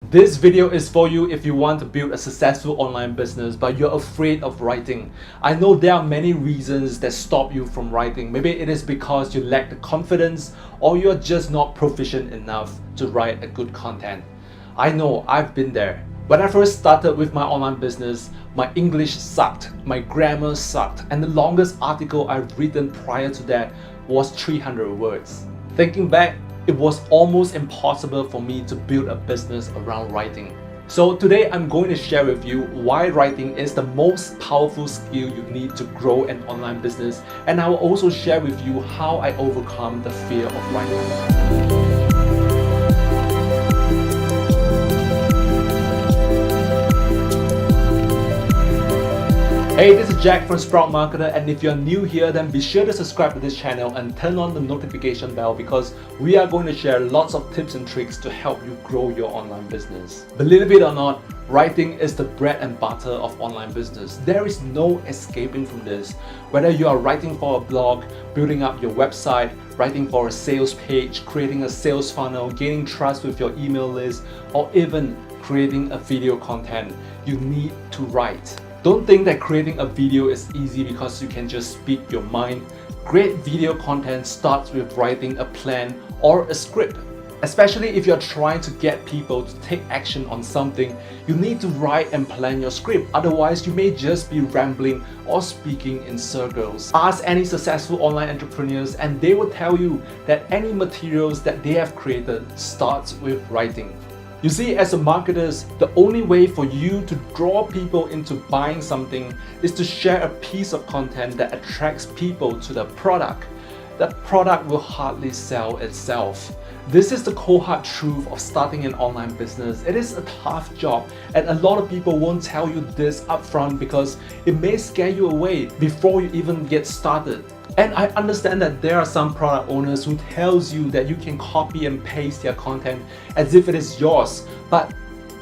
This video is for you if you want to build a successful online business but you're afraid of writing. I know there are many reasons that stop you from writing. Maybe it is because you lack the confidence or you're just not proficient enough to write a good content. I know, I've been there. When I first started with my online business, my English sucked, my grammar sucked, and the longest article I've written prior to that was 300 words. Thinking back, it was almost impossible for me to build a business around writing. So today I'm going to share with you why writing is the most powerful skill you need to grow an online business, and I will also share with you how I overcome the fear of writing. Hey, this is Jack from SproutMarketer, and if you're new here, then be sure to subscribe to this channel and turn on the notification bell because we are going to share lots of tips and tricks to help you grow your online business. Believe it or not, writing is the bread and butter of online business. There is no escaping from this. Whether you are writing for a blog, building up your website, writing for a sales page, creating a sales funnel, gaining trust with your email list, or even creating a video content, you need to write. Don't think that creating a video is easy because you can just speak your mind. Great video content starts with writing a plan or a script. Especially if you're trying to get people to take action on something, you need to write and plan your script. Otherwise, you may just be rambling or speaking in circles. Ask any successful online entrepreneurs and they will tell you that any materials that they have created starts with writing. You see, as a marketer, the only way for you to draw people into buying something is to share a piece of content that attracts people to the product. That product will hardly sell itself. This is the cold hard truth of starting an online business. It is a tough job, and a lot of people won't tell you this upfront because it may scare you away before you even get started. And I understand that there are some product owners who tells you that you can copy and paste their content as if it is yours. But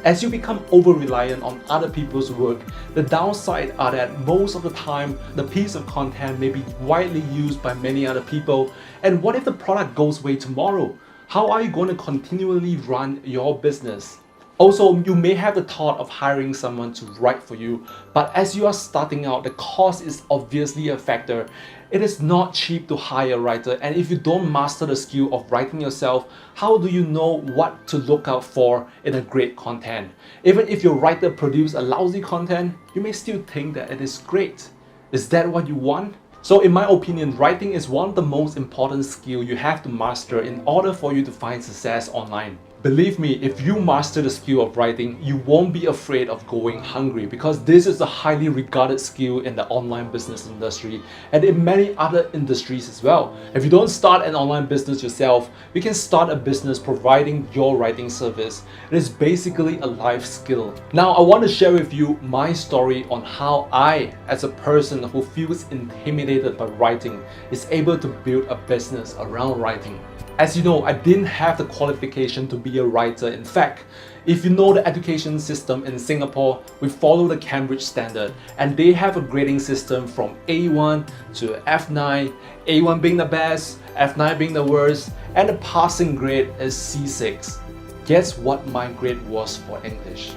as you become over-reliant on other people's work, the downside are that most of the time, the piece of content may be widely used by many other people. And what if the product goes away tomorrow? How are you going to continually run your business? Also, you may have the thought of hiring someone to write for you, but as you are starting out, the cost is obviously a factor. It is not cheap to hire a writer, and if you don't master the skill of writing yourself, how do you know what to look out for in a great content? Even if your writer produces a lousy content, you may still think that it is great. Is that what you want? So in my opinion, writing is one of the most important skills you have to master in order for you to find success online. Believe me, if you master the skill of writing, you won't be afraid of going hungry because this is a highly regarded skill in the online business industry and in many other industries as well. If you don't start an online business yourself, you can start a business providing your writing service. It is basically a life skill. Now, I want to share with you my story on how I, as a person who feels intimidated by writing, is able to build a business around writing. As you know, I didn't have the qualification to be a writer. In fact, if you know the education system in Singapore, we follow the Cambridge standard and they have a grading system from A1 to F9, A1 being the best, F9 being the worst, and the passing grade is C6. Guess what my grade was for English?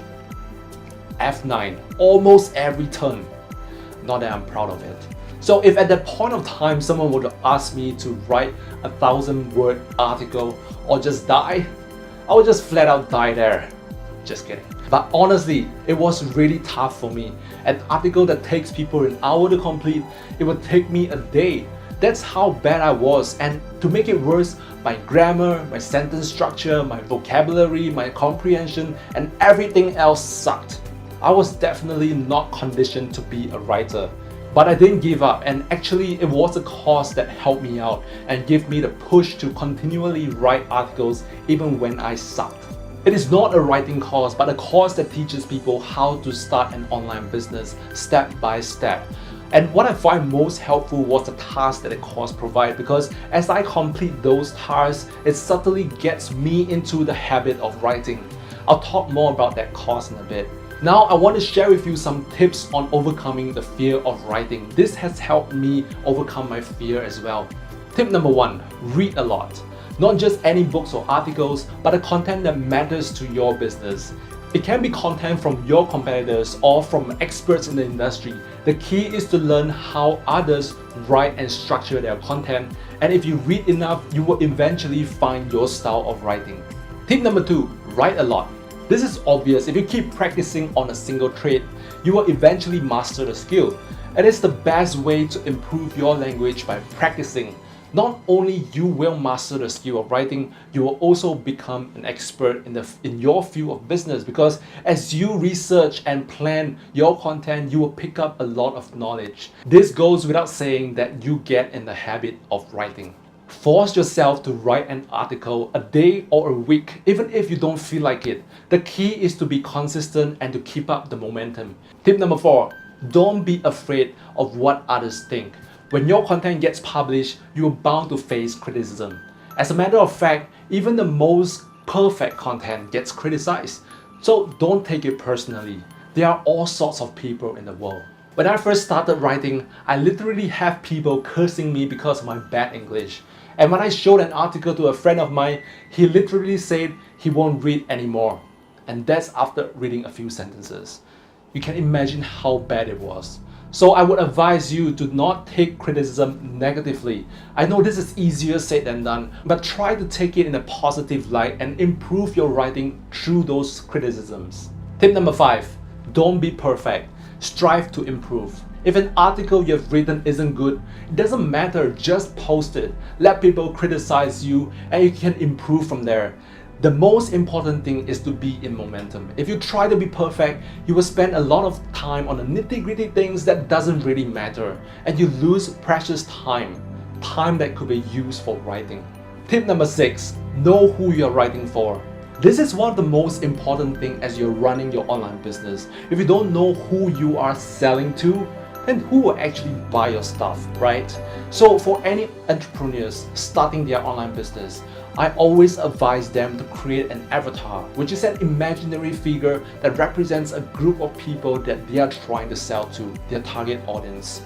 F9, almost every turn. Not that I'm proud of it. So if at that point of time someone would ask me to write a 1,000-word article or just die, I would just flat out die there. Just kidding. But honestly, it was really tough for me. An article that takes people an hour to complete, it would take me a day. That's how bad I was, and to make it worse, my grammar, my sentence structure, my vocabulary, my comprehension, and everything else sucked. I was definitely not conditioned to be a writer. But I didn't give up, and actually it was a course that helped me out and gave me the push to continually write articles even when I sucked. It is not a writing course, but a course that teaches people how to start an online business step by step. And what I find most helpful was the tasks that the course provides, because as I complete those tasks, it subtly gets me into the habit of writing. I'll talk more about that course in a bit. Now I want to share with you some tips on overcoming the fear of writing. This has helped me overcome my fear as well. Tip number 1, read a lot. Not just any books or articles, but the content that matters to your business. It can be content from your competitors or from experts in the industry. The key is to learn how others write and structure their content, and if you read enough, you will eventually find your style of writing. Tip number 2, write a lot. This is obvious. If you keep practicing on a single trait, you will eventually master the skill. It is the best way to improve your language by practicing. Not only you will master the skill of writing, you will also become an expert in your field of business, because as you research and plan your content, you will pick up a lot of knowledge. This goes without saying that you get in the habit of writing. Force yourself to write an article a day or a week, even if you don't feel like it. The key is to be consistent and to keep up the momentum. Tip number 4, don't be afraid of what others think. When your content gets published, you are bound to face criticism. As a matter of fact, even the most perfect content gets criticized. So don't take it personally. There are all sorts of people in the world. When I first started writing, I literally have people cursing me because of my bad English. And when I showed an article to a friend of mine, he literally said he won't read anymore. And that's after reading a few sentences. You can imagine how bad it was. So I would advise you to not take criticism negatively. I know this is easier said than done, but try to take it in a positive light and improve your writing through those criticisms. Tip number 5, don't be perfect. Strive to improve. If an article you have written isn't good, it doesn't matter, just post it. Let people criticize you and you can improve from there. The most important thing is to be in momentum. If you try to be perfect, you will spend a lot of time on the nitty-gritty things that doesn't really matter, and you lose precious time that could be used for writing. Tip number 6, know who you're writing for. This is one of the most important things as you're running your online business. If you don't know who you are selling to, then who will actually buy your stuff, right? So for any entrepreneurs starting their online business, I always advise them to create an avatar, which is an imaginary figure that represents a group of people that they are trying to sell to, their target audience.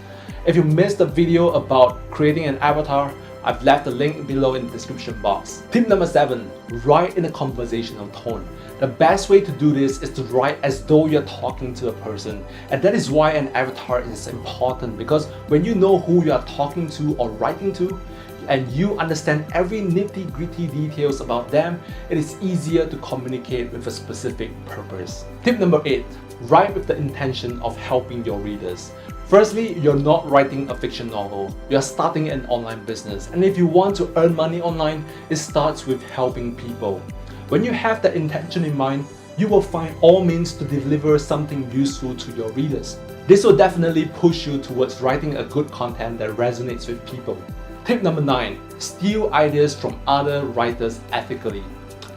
If you missed the video about creating an avatar, I've left the link below in the description box. Tip number 7, write in a conversational tone. The best way to do this is to write as though you're talking to a person. And that is why an avatar is important, because when you know who you are talking to or writing to, and you understand every nitty-gritty details about them, it is easier to communicate with a specific purpose. Tip number 8, write with the intention of helping your readers. Firstly, you're not writing a fiction novel. You're starting an online business. And if you want to earn money online, it starts with helping people. When you have that intention in mind, you will find all means to deliver something useful to your readers. This will definitely push you towards writing a good content that resonates with people. Tip number 9, steal ideas from other writers ethically.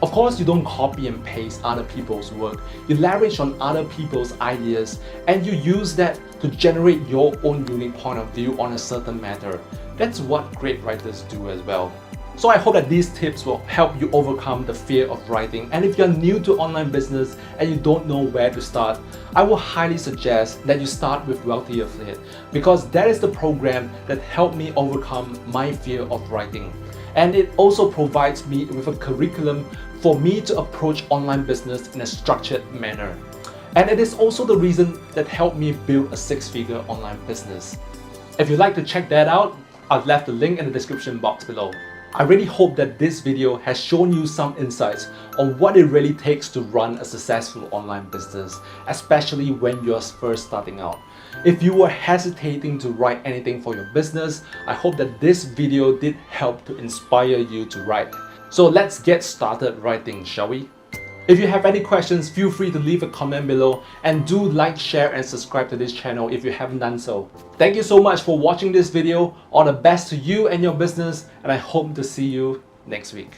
Of course, you don't copy and paste other people's work. You leverage on other people's ideas and you use that to generate your own unique point of view on a certain matter. That's what great writers do as well. So I hope that these tips will help you overcome the fear of writing. And if you're new to online business and you don't know where to start, I will highly suggest that you start with Wealthy Affiliate, because that is the program that helped me overcome my fear of writing. And it also provides me with a curriculum for me to approach online business in a structured manner. And it is also the reason that helped me build a 6-figure online business. If you'd like to check that out, I've left the link in the description box below. I really hope that this video has shown you some insights on what it really takes to run a successful online business, especially when you're first starting out. If you were hesitating to write anything for your business, I hope that this video did help to inspire you to write. So let's get started writing, shall we? If you have any questions, feel free to leave a comment below, and do like, share and subscribe to this channel if you haven't done so. Thank you so much for watching this video. All the best to you and your business, and I hope to see you next week.